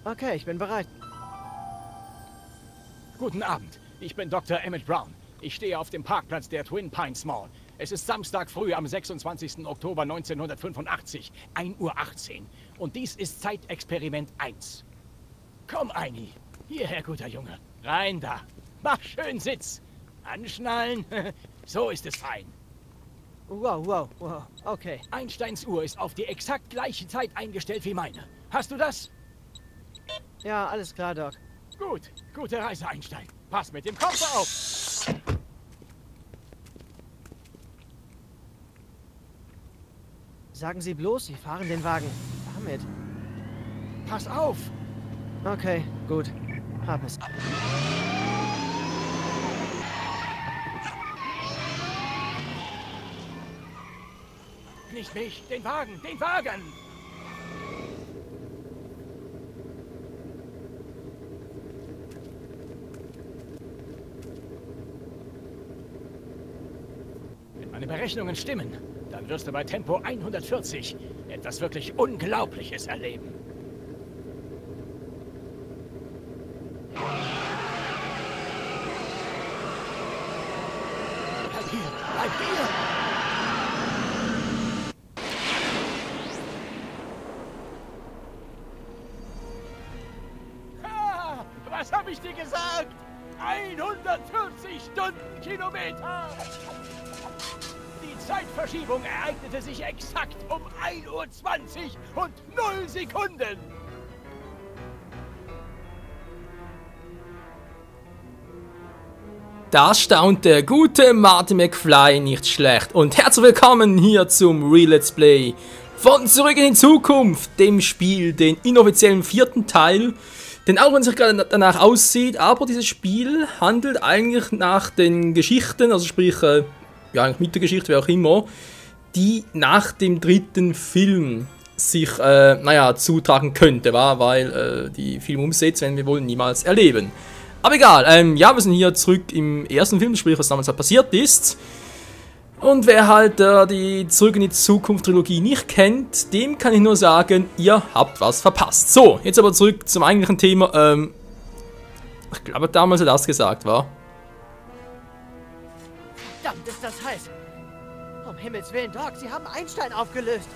Okay, ich bin bereit. Guten Abend, ich bin Dr. Emmett Brown. Ich stehe auf dem Parkplatz der Twin Pines Mall. Es ist Samstag früh am 26. Oktober 1985, 1:18 Uhr. Und dies ist Zeitexperiment 1. Komm, Eini. Hierher, guter Junge. Rein da. Mach schön Sitz. Anschnallen. So ist es fein. Wow. Okay. Einsteins Uhr ist auf die exakt gleiche Zeit eingestellt wie meine. Hast du das? Ja, alles klar, Doc. Gut. Gute Reise, Einstein. Pass mit dem Kopf auf. Sagen Sie bloß, Sie fahren den Wagen. Damit. Pass auf. Okay, gut. Hab es. Nicht mich, den Wagen, den Wagen! Wenn meine Berechnungen stimmen, dann wirst du bei Tempo 140 etwas wirklich Unglaubliches erleben. Bleib hier! Bleib hier! Was habe ich dir gesagt? 140 Stundenkilometer! Die Zeitverschiebung ereignete sich exakt um 1:20 Uhr und 0 Sekunden! Das staunt der gute Marty McFly nicht schlecht. Und herzlich willkommen hier zum Real Let's Play von Zurück in die Zukunft, dem Spiel, den inoffiziellen 4. Teil. Denn auch wenn es sich gerade danach aussieht, aber dieses Spiel handelt eigentlich nach den Geschichten, also sprich, ja, eigentlich mit der Geschichte, wie auch immer, die nach dem 3. Film sich, naja, zutragen könnte, weil die Filmumsätze werden wir wohl niemals erleben. Aber egal, ja, wir sind hier zurück im ersten Film, sprich, was damals halt passiert ist. Und wer halt die Zurück in die Zukunft Trilogie nicht kennt, dem kann ich nur sagen, ihr habt was verpasst. So, jetzt aber zurück zum eigentlichen Thema. Ich glaube, damals hat das gesagt, war. Verdammt, ist das heiß. Um Himmels Willen, Doc, Sie haben Einstein aufgelöst.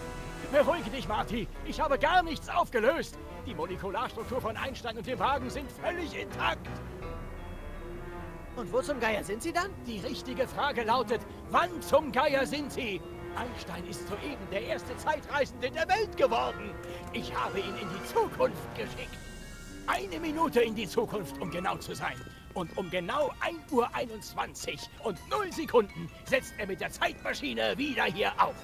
Beruhige dich, Marty. Ich habe gar nichts aufgelöst. Die Molekularstruktur von Einstein und dem Wagen sind völlig intakt. Und wo zum Geier sind Sie dann? Die richtige Frage lautet, wann zum Geier sind Sie? Einstein ist soeben der erste Zeitreisende der Welt geworden. Ich habe ihn in die Zukunft geschickt. 1 Minute in die Zukunft, um genau zu sein. Und um genau 1:21 Uhr und 0 Sekunden setzt er mit der Zeitmaschine wieder hier auf.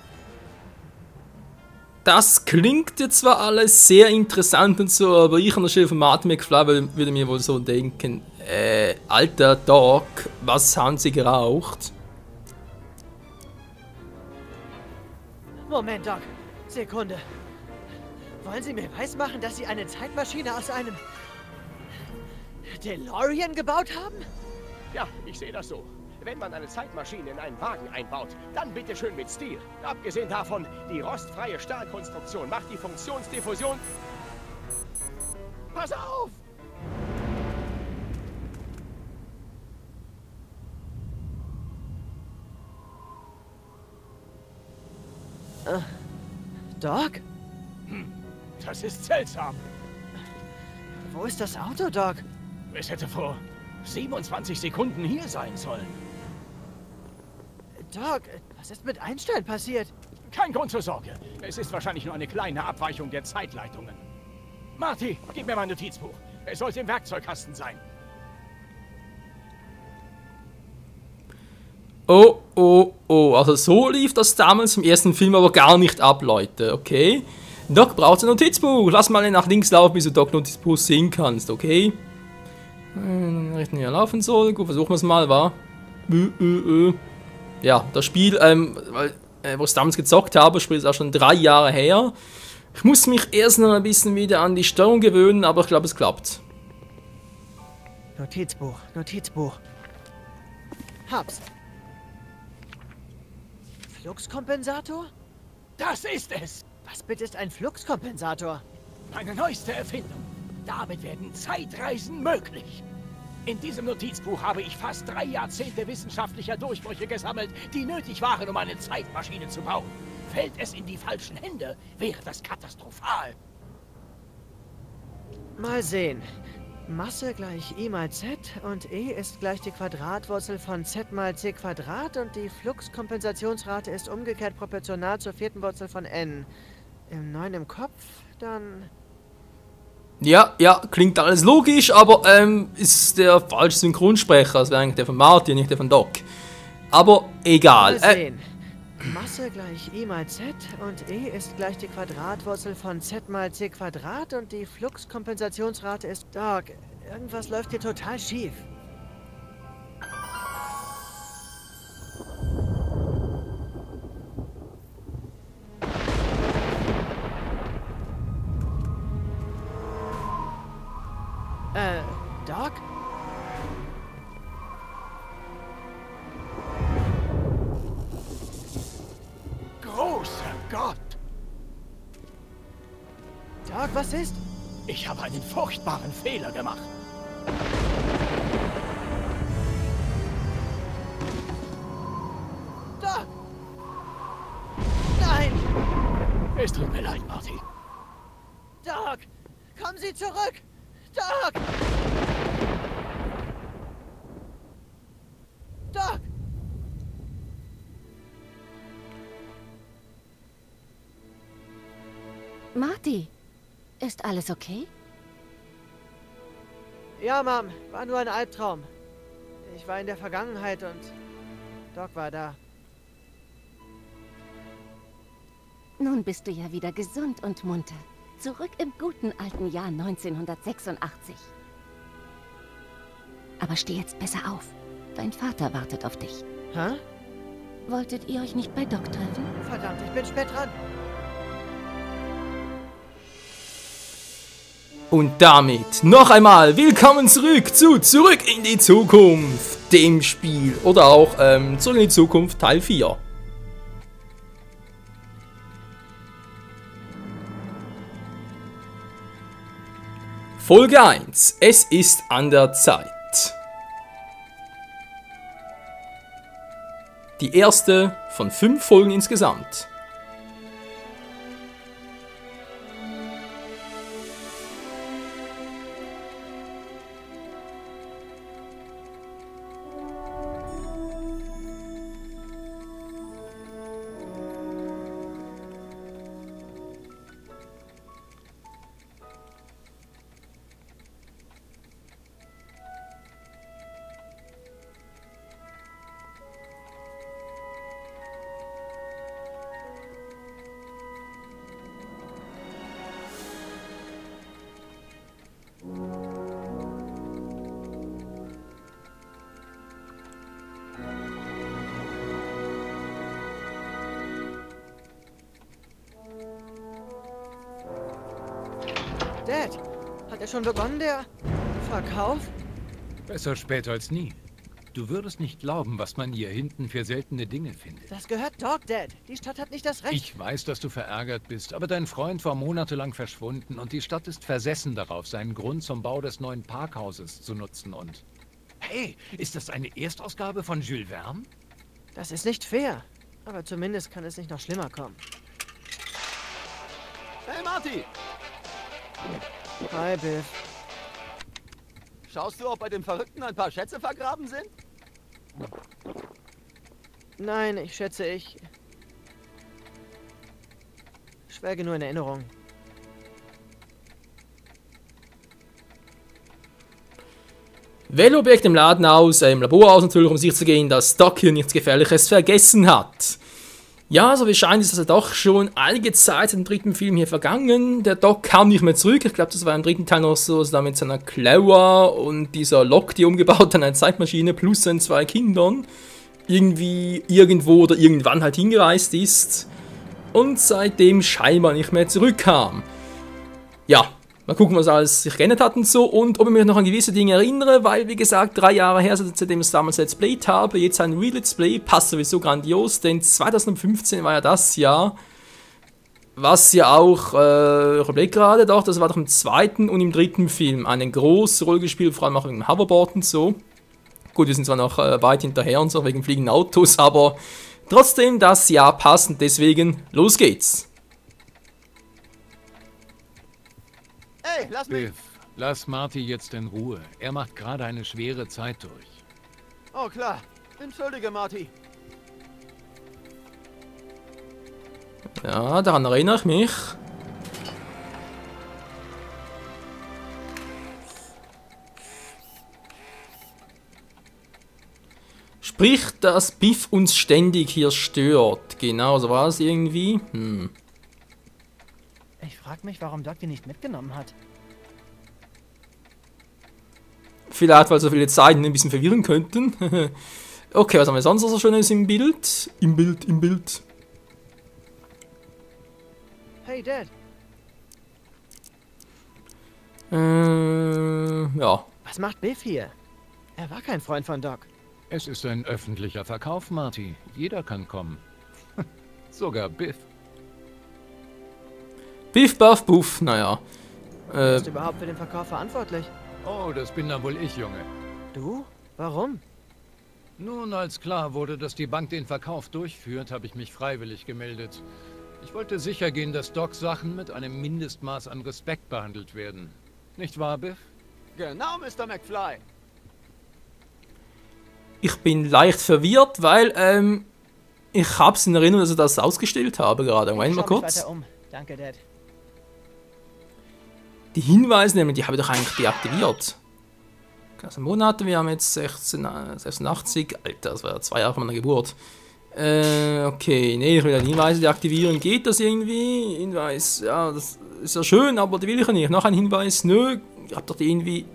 Das klingt jetzt zwar alles sehr interessant und so, aber ich an der Stelle von Marty McFly würde mir wohl so denken, alter Doc, was haben Sie geraucht? Moment, Doc. Sekunde. Wollen Sie mir weismachen, dass Sie eine Zeitmaschine aus einem DeLorean gebaut haben? Ja, ich sehe das so. Wenn man eine Zeitmaschine in einen Wagen einbaut, dann bitte schön mit Stil. Abgesehen davon, die rostfreie Stahlkonstruktion macht die Funktionsdiffusion... Pass auf! Doc? Das ist seltsam. Wo ist das Auto, Doc? Es hätte vor 27 Sekunden hier sein sollen. Doc, was ist mit Einstein passiert? Kein Grund zur Sorge. Es ist wahrscheinlich nur eine kleine Abweichung der Zeitleitungen. Marty, gib mir mein Notizbuch. Es sollte im Werkzeugkasten sein. Oh, also so lief das damals im ersten Film aber gar nicht ab, Leute, okay? Doc braucht ein Notizbuch. Lass mal nach links laufen, bis du Doc Notizbuch sehen kannst, okay? Richten wir laufen soll. Gut, versuchen wir es mal, wa? Ja, das Spiel, wo ich es damals gezockt habe, sprich ist auch schon 3 Jahre her. Ich muss mich erst noch ein bisschen wieder an die Steuerung gewöhnen, aber ich glaube, es klappt. Notizbuch. Hab's. Fluxkompensator? Das ist es! Was bitte ist ein Fluxkompensator? Meine neueste Erfindung. Damit werden Zeitreisen möglich. In diesem Notizbuch habe ich fast 3 Jahrzehnte wissenschaftlicher Durchbrüche gesammelt, die nötig waren, um eine Zeitmaschine zu bauen. Fällt es in die falschen Hände, wäre das katastrophal. Mal sehen. Masse gleich I mal Z und E ist gleich die Quadratwurzel von Z mal C Quadrat und die Fluxkompensationsrate ist umgekehrt proportional zur vierten Wurzel von N. Im 9 im Kopf, dann... Ja, klingt alles logisch, aber ist der falsche Synchronsprecher. Das wäre eigentlich der von Martin, nicht der von Doc. Aber egal. Mal sehen. Masse gleich I mal Z und E ist gleich die Quadratwurzel von Z mal C Quadrat und die Fluxkompensationsrate ist... Doc, irgendwas läuft hier total schief. Doc? Großer Gott! Doc, was ist? Ich habe einen furchtbaren Fehler gemacht. Doc! Nein! Es tut mir leid, Marty. Doc! Kommen Sie zurück! Doc! Doc! Marty, ist alles okay? Ja, Mom, war nur ein Albtraum. Ich war in der Vergangenheit und Doc war da. Nun bist du ja wieder gesund und munter. Zurück im guten alten Jahr 1986. Aber steh jetzt besser auf. Dein Vater wartet auf dich. Hä? Wolltet ihr euch nicht bei Doc treffen? Verdammt, ich bin spät dran. Und damit noch einmal willkommen zurück zu Zurück in die Zukunft, dem Spiel. Oder auch Zurück in die Zukunft Teil 4. Folge 1. Es ist an der Zeit. Die erste von 5 Folgen insgesamt. Dad, hat er schon begonnen, der Verkauf? Besser spät als nie. Du würdest nicht glauben, was man hier hinten für seltene Dinge findet. Das gehört Doc, Dad. Die Stadt hat nicht das Recht. Ich weiß, dass du verärgert bist, aber dein Freund war monatelang verschwunden und die Stadt ist versessen darauf, seinen Grund zum Bau des neuen Parkhauses zu nutzen und... Hey, ist das eine Erstausgabe von Jules Verne? Das ist nicht fair. Aber zumindest kann es nicht noch schlimmer kommen. Hey Marty, Hi, Biff. schaust du, ob bei dem Verrückten ein paar Schätze vergraben sind? Nein, ich schätze, ich schwelge nur in Erinnerung. Wähle Objekt im Laden aus, im Labor aus natürlich, um sicher zu gehen, dass Doc hier nichts Gefährliches vergessen hat. Ja, so wie scheint ist also doch schon einige Zeit im dritten Film hier vergangen. Der Doc kam nicht mehr zurück. Ich glaube, das war im dritten Teil noch so, da mit seiner Klaue und dieser Lok, die umgebaut an eine Zeitmaschine, plus seinen 2 Kindern irgendwie irgendwo oder irgendwann halt hingereist ist und seitdem scheinbar nicht mehr zurückkam. Ja, mal gucken, was alles sich geändert hat und so und ob ich mich noch an gewisse Dinge erinnere, weil, wie gesagt, 3 Jahre her, seitdem ich es damals Let's Played habe, jetzt ein Real Let's Play, passt sowieso grandios, denn 2015 war ja das Jahr, Was ja auch, ich überlege gerade, doch, das war doch im zweiten und im dritten Film eine große Rolle gespielt, vor allem auch wegen dem Hoverboard und so. Gut, wir sind zwar noch weit hinterher und so, wegen fliegenden Autos, aber trotzdem das ja passend, deswegen, los geht's. Ey, lass mich... Biff, lass Marty jetzt in Ruhe. Er macht gerade eine schwere Zeit durch. Oh, klar. Entschuldige, Marty. Ja, daran erinnere ich mich. Sprich, dass Biff uns ständig hier stört. Genau, so war es irgendwie. Ich frag mich, warum Doc die nicht mitgenommen hat. Vielleicht, weil so viele Zeiten ein bisschen verwirren könnten. Okay, was haben wir sonst noch so Schönes im Bild? Im Bild. Hey, Dad. Ja. Was macht Biff hier? Er war kein Freund von Doc. Es ist ein öffentlicher Verkauf, Marty. Jeder kann kommen. Sogar Biff. Biff, Buff, Buff, naja. Wer ist überhaupt für den Verkauf verantwortlich? Oh, das bin dann wohl ich, Junge. Du? Warum? Nun, als klar wurde, dass die Bank den Verkauf durchführt, habe ich mich freiwillig gemeldet. Ich wollte sicher gehen, dass Docs Sachen mit einem Mindestmaß an Respekt behandelt werden. Nicht wahr, Biff? Genau, Mr. McFly. Ich bin leicht verwirrt, weil, ich hab's in Erinnerung, dass ich das ausgestellt habe gerade. Moment mal Schau mich kurz. weiter um. Danke, Dad. Die Hinweise nämlich, die habe ich doch eigentlich deaktiviert. Also Monate, wir haben jetzt 86. Alter, das war ja 2 Jahre von meiner Geburt. Okay, nee, ich will die Hinweise deaktivieren. Geht das irgendwie? Hinweis, ja, das ist ja schön, aber die will ich ja nicht. Noch ein Hinweis, nö, ich hab doch die irgendwie...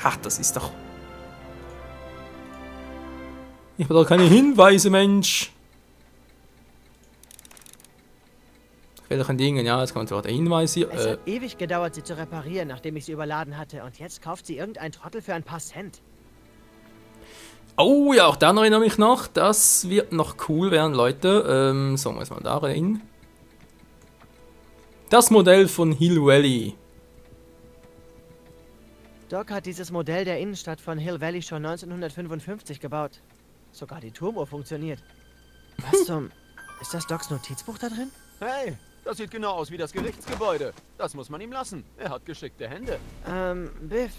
Ja, das ist doch... Ich habe doch keine Hinweise, Mensch. Welchen Dingen, ja, jetzt kommt der Hinweis hier. Es hat ewig gedauert, sie zu reparieren, nachdem ich sie überladen hatte. Und jetzt kauft sie irgendein Trottel für ein paar Cent. Oh ja, auch dann erinnere ich mich noch. Das wird noch cool werden, Leute. So, muss man da rein. Das Modell von Hill Valley. Doc hat dieses Modell der Innenstadt von Hill Valley schon 1955 gebaut. Sogar die Turmuhr funktioniert. Was zum... Ist das Docs Notizbuch da drin? Hey, das sieht genau aus wie das Gerichtsgebäude. Das muss man ihm lassen. Er hat geschickte Hände. Biff,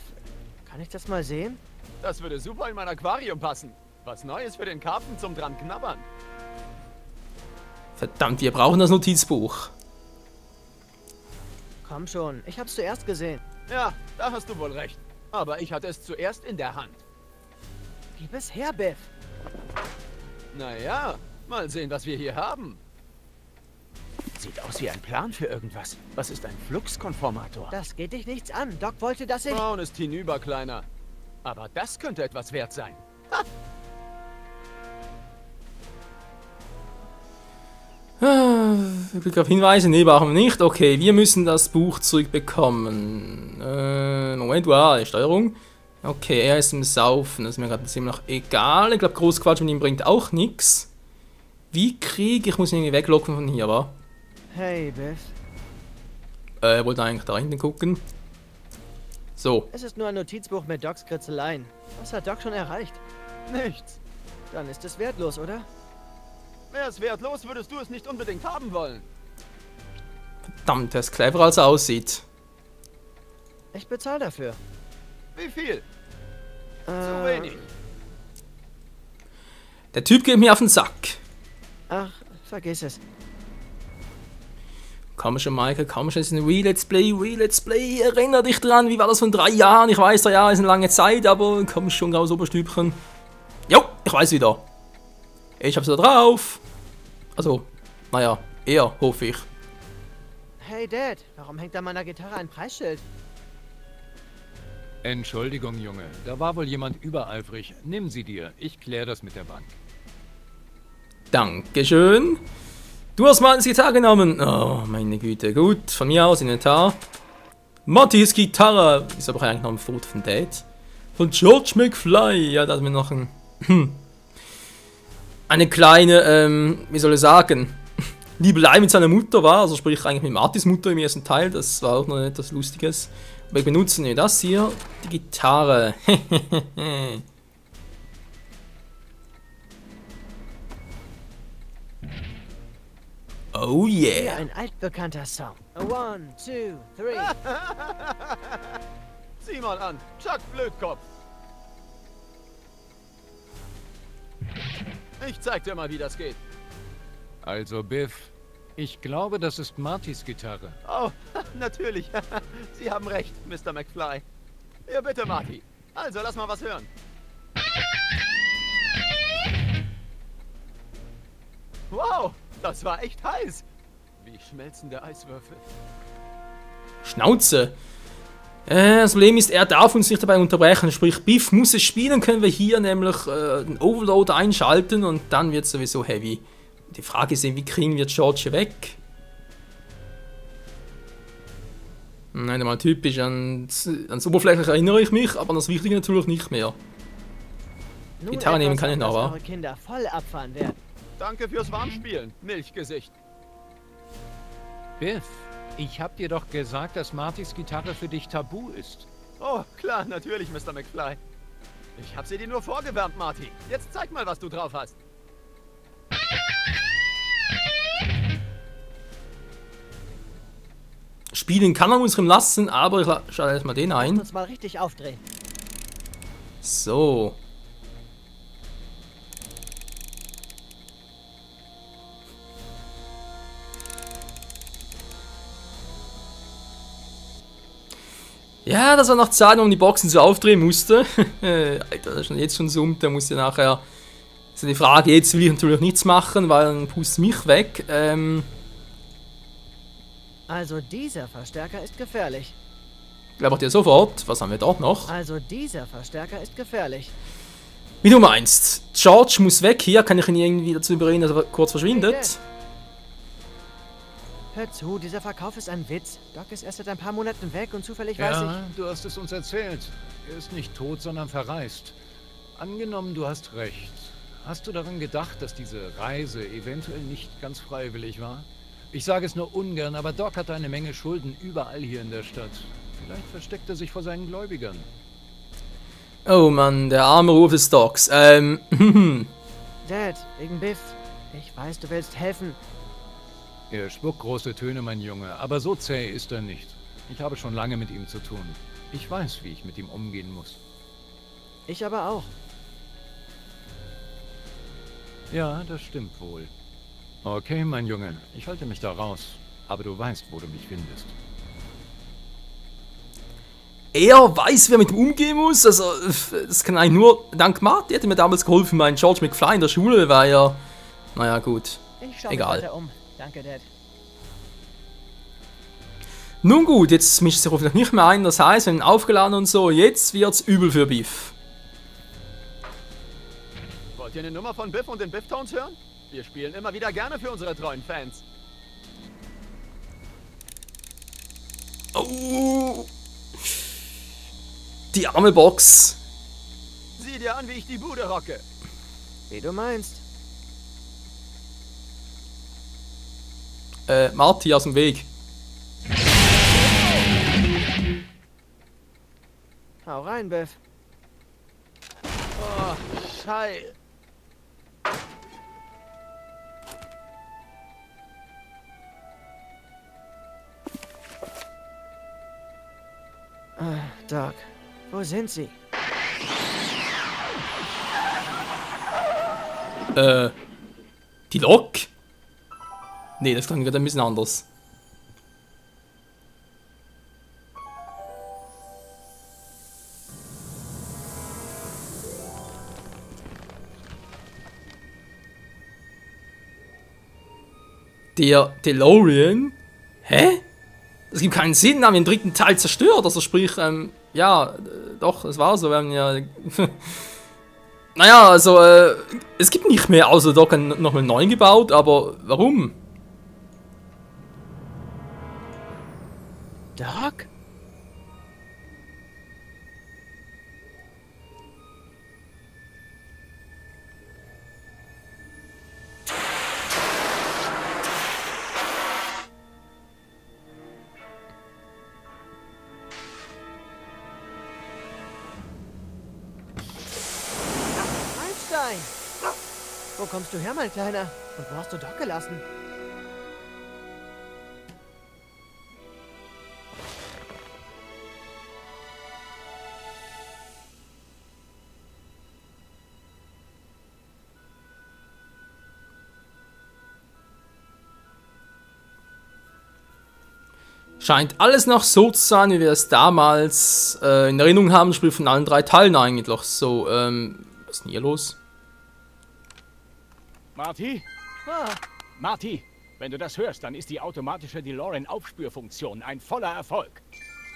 kann ich das mal sehen? Das würde super in mein Aquarium passen. Was Neues für den Karpfen zum dran knabbern. Verdammt, wir brauchen das Notizbuch. Komm schon, ich hab's zuerst gesehen. Ja, da hast du wohl recht. Aber ich hatte es zuerst in der Hand. Gib es her, Biff. Naja, mal sehen, was wir hier haben. Sieht aus wie ein Plan für irgendwas. Was ist ein Fluxkonformator? Das geht dich nichts an. Doc wollte, dass ich... Braun ist hinüber, Kleiner. Aber das könnte etwas wert sein. Ha! Glück auf Hinweise, nee, brauchen wir nicht. Okay, wir müssen das Buch zurückbekommen. Moment, wow, Steuerung. Okay, er ist im Saufen, das ist mir gerade ziemlich egal. Ich glaube, Großquatsch mit ihm bringt auch nichts. Wie kriege ich... muss ihn irgendwie weglocken von hier, wa? Hey, Biff. Wollte eigentlich da hinten gucken. So. Es ist nur ein Notizbuch mit Docs Kritzeleien. Was hat Doc schon erreicht? Nichts. Dann ist es wertlos, oder? Wäre es wertlos, würdest du es nicht unbedingt haben wollen. Verdammt, der ist cleverer als er aussieht. Ich bezahle dafür. Wie viel? Zu wenig. Der Typ geht mir auf den Sack. Ach, vergiss es. Komm schon, Michael, komm schon, es ist ein Let's Play. Erinner dich dran, wie war das von 3 Jahren? Ich weiß, 3 Jahre ist eine lange Zeit, aber komm schon, raus, Oberstübchen. Jo, ich weiß wieder. Ich hab's wieder drauf. Also, naja, eher, hoffe ich. Hey, Dad, warum hängt an meiner Gitarre ein Preisschild? Entschuldigung, Junge. Da war wohl jemand übereifrig. Nimm sie dir. Ich kläre das mit der Bank. Dankeschön. Du hast mal ins Gitarre genommen. Oh, meine Güte. Gut, von mir aus Inventar. Martys Gitarre. Ist aber eigentlich noch ein Foto von Dad. Von George McFly. Ja, da hat mir noch ein... eine kleine, wie soll ich sagen? Liebelei mit seiner Mutter war, also sprich eigentlich mit Martys Mutter im ersten Teil, das war auch noch etwas Lustiges. Wir benutzen ja das hier, die Gitarre. Oh Hier yeah. ein altbekannter Song. 1, 2, 3. Sieh mal an, Chuck Blödkopf. Ich zeig dir mal, wie das geht. Also, Biff, ich glaube, das ist Martys Gitarre. Oh, natürlich. Sie haben recht, Mr. McFly. Ja, bitte, Marty. Also, lass mal was hören. Wow, das war echt heiß. Wie schmelzende Eiswürfel. Schnauze. Das Problem ist, er darf uns nicht dabei unterbrechen. Sprich, Biff muss es spielen, können wir hier nämlich den Overload einschalten und dann wird es sowieso heavy. Die Frage ist eben, wie kriegen wir George hier weg? Nein, mal typisch, ans Oberflächliche erinnere ich mich, aber an das Wichtige natürlich nicht mehr. Nun Gitarre nehmen kann ich noch, dass wa? eure Kinder voll abfahren werden. Danke fürs Warmspielen, Milchgesicht. Biff, ich hab dir doch gesagt, dass Martys Gitarre für dich tabu ist. Oh, klar, natürlich, Mr. McFly. Ich hab sie dir nur vorgewärmt, Marty. Jetzt zeig mal, was du drauf hast. Spielen kann man uns lassen, aber ich schalte erstmal den Lasst ein. uns mal richtig aufdrehen. So. Ja, das war noch Zeit, wo man die Boxen so aufdrehen musste. Alter, das ist jetzt schon summt, da muss ja nachher... Also die Frage, jetzt will ich natürlich nichts machen, weil dann pustet mich weg. Also dieser Verstärker ist gefährlich. Glaube ich dir sofort. Was haben wir dort noch? Also dieser Verstärker ist gefährlich. Wie du meinst. George muss weg. Hier kann ich ihn irgendwie dazu überreden, dass er kurz verschwindet. Hör zu, dieser Verkauf ist ein Witz. Doc ist erst seit ein paar Monaten weg und zufällig weiß Ja, du hast es uns erzählt. Er ist nicht tot, sondern verreist. Angenommen, du hast recht. Hast du daran gedacht, dass diese Reise eventuell nicht ganz freiwillig war? Ich sage es nur ungern, aber Doc hat eine Menge Schulden überall hier in der Stadt. Vielleicht versteckt er sich vor seinen Gläubigern. Oh Mann, der arme Ruf des Docs. ich. Dad, wegen Biff. Ich weiß, du willst helfen. Er spuckt große Töne, mein Junge, aber so zäh ist er nicht. Ich habe schon lange mit ihm zu tun. Ich weiß, wie ich mit ihm umgehen muss. Ich aber auch. Ja, das stimmt wohl. Okay, mein Junge, ich halte mich da raus. Aber du weißt, wo du mich findest. Er weiß, wie er mit ihm umgehen muss. Also, das kann eigentlich nur dank Marty. Hätte mir damals geholfen, mein George McFly in der Schule, war ja... Naja, gut. Ich schau mich Egal. weiter um. Danke, Dad. Nun gut, jetzt mischt sich hoffentlich nicht mehr ein. Das heißt, wir haben ihn aufgeladen und so. Jetzt wird's übel für Biff. Wollt ihr eine Nummer von Biff und den Biff-Tones hören? Wir spielen immer wieder gerne für unsere treuen Fans. Oh. Die arme Box. Sieh dir an, wie ich die Bude rocke. Wie du meinst. Marty aus dem Weg. Hau rein, Biff. Oh, Scheiße. Doc, wo sind sie? Die Lok? Nee, das klang gerade ein bisschen anders. Der DeLorean? Hä? Das gibt keinen Sinn, haben wir den dritten Teil zerstört. Also sprich, ja, doch, es war so, wir haben ja... naja, also, es gibt nicht mehr, außer Doc hat noch einen neuen gebaut, aber warum? Doc? Nein! Wo kommst du her, mein Kleiner? Und wo hast du Doc gelassen? Scheint alles noch so zu sein, wie wir es damals in Erinnerung haben, Spiel von allen 3 Teilen eigentlich. So, was ist denn hier los? Marty? Ah, Marty, wenn du das hörst, dann ist die automatische DeLorean-Aufspürfunktion ein voller Erfolg.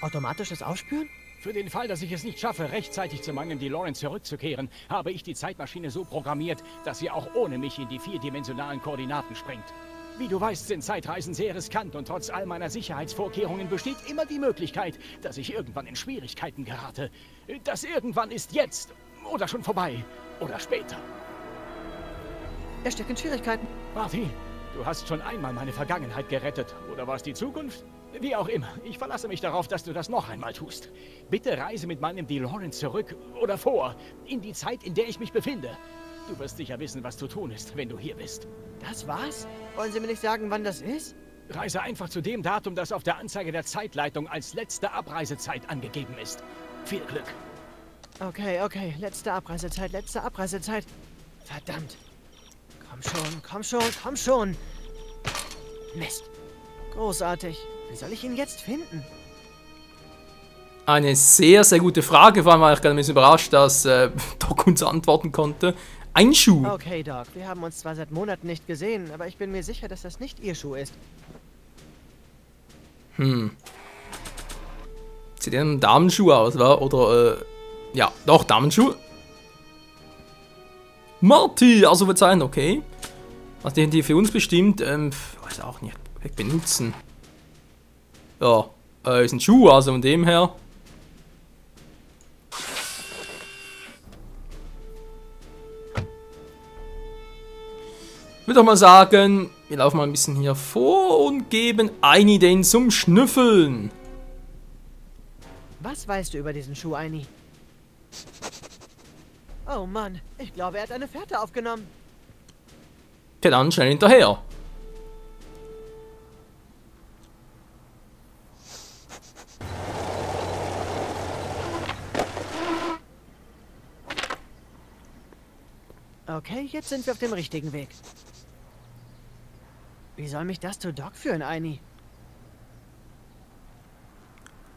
automatisches Aufspüren? Für den Fall, dass ich es nicht schaffe, rechtzeitig zu meinem DeLorean zurückzukehren, habe ich die Zeitmaschine so programmiert, dass sie auch ohne mich in die 4-dimensionalen Koordinaten springt. Wie du weißt, sind Zeitreisen sehr riskant und trotz all meiner Sicherheitsvorkehrungen besteht immer die Möglichkeit, dass ich irgendwann in Schwierigkeiten gerate. Das irgendwann ist jetzt oder schon vorbei oder später. Er steckt in Schwierigkeiten. Marty, du hast schon einmal meine Vergangenheit gerettet. Oder war es die Zukunft? Wie auch immer, ich verlasse mich darauf, dass du das noch einmal tust. Bitte reise mit meinem DeLorean zurück oder vor, in die Zeit, in der ich mich befinde. Du wirst sicher wissen, was zu tun ist, wenn du hier bist. Das war's? Wollen Sie mir nicht sagen, wann das ist? Reise einfach zu dem Datum, das auf der Anzeige der Zeitleitung als letzte Abreisezeit angegeben ist. Viel Glück. Okay, letzte Abreisezeit, letzte Abreisezeit. Verdammt. Komm schon. Mist. Großartig. Wie soll ich ihn jetzt finden? Eine sehr, sehr gute Frage. Vor allem war ich gerade ein bisschen überrascht, dass Doc uns antworten konnte. Ein Schuh. Okay, Doc, wir haben uns zwar seit Monaten nicht gesehen, aber ich bin mir sicher, dass das nicht Ihr Schuh ist. Sieht eher ein Damenschuh aus, wa? Oder, ja, doch, Damenschuh. Marty, also wird sein, okay. Was die für uns bestimmt, weiß auch nicht, benutzen. Ja, ist ein Schuh, also von dem her. Ich würde doch mal sagen, wir laufen mal ein bisschen hier vor und geben Aini den zum Schnüffeln. Was weißt du über diesen Schuh, Aini? Oh Mann, ich glaube, er hat eine Fährte aufgenommen. Ja, dann schnell hinterher. Okay, jetzt sind wir auf dem richtigen Weg. Wie soll mich das zu Doc führen, Aini?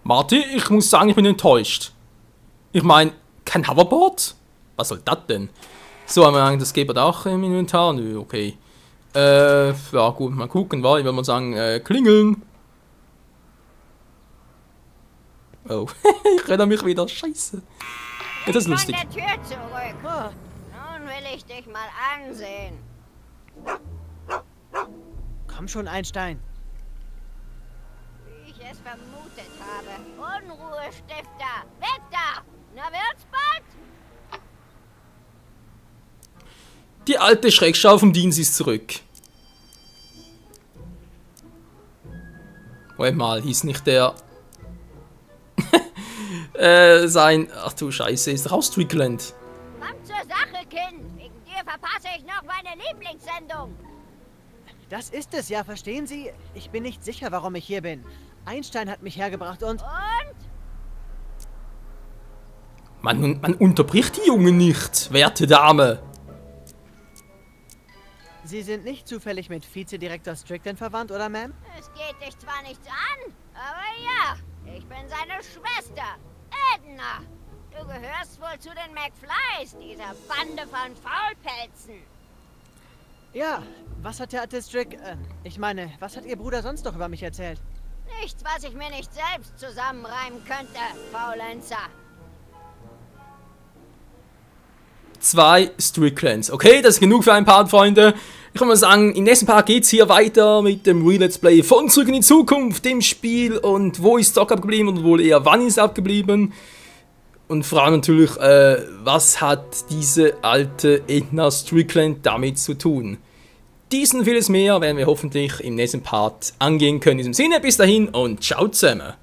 Marty, ich muss sagen, ich bin enttäuscht. Ich meine, kein Hoverboard? Was soll das denn? So, das geht auch im Inventar. Nö, okay. Ja gut, mal gucken, war. Ich würde mal sagen, klingeln. Oh, ich erinnere mich wieder. Scheiße. Ja, das ist lustig. Von der Tür zurück. Ah, Nun will ich dich mal ansehen. komm schon, Einstein. Wie ich es vermutet habe. Unruhestifter. Weg da! Na, wird's bald? Die alte Schreckschau vom Dienst ist zurück. Moment mal, hieß nicht der... Ach du Scheiße, ist doch aus Strickland. Komm zur Sache, Kind. Wegen dir verpasse ich noch meine Lieblingssendung. Das ist es ja, verstehen Sie? Ich bin nicht sicher, warum ich hier bin. Einstein hat mich hergebracht und... Und? Man unterbricht die Jungen nicht, werte Dame. Sie sind nicht zufällig mit Vizedirektor Strickland verwandt, oder, Ma'am? Es geht dich zwar nichts an, aber ja, ich bin seine Schwester, Edna. Du gehörst wohl zu den McFlys, dieser Bande von Faulpelzen. Ja, was hat der alte ich meine, was hat Ihr Bruder sonst noch über mich erzählt? Nichts, was ich mir nicht selbst zusammenreimen könnte, Faulenzer. 2 Stricklands. Okay, das ist genug für ein Part, Freunde. Ich würde mal sagen, im nächsten Part geht es hier weiter mit dem Re-Let's Play von Zurück in die Zukunft, dem Spiel. Und wo ist Doc abgeblieben und wohl eher wann ist er abgeblieben? Und vor allem natürlich, was hat diese alte Edna Strickland damit zu tun? Diesen und vieles mehr werden wir hoffentlich im nächsten Part angehen können. In diesem Sinne, bis dahin und ciao zusammen.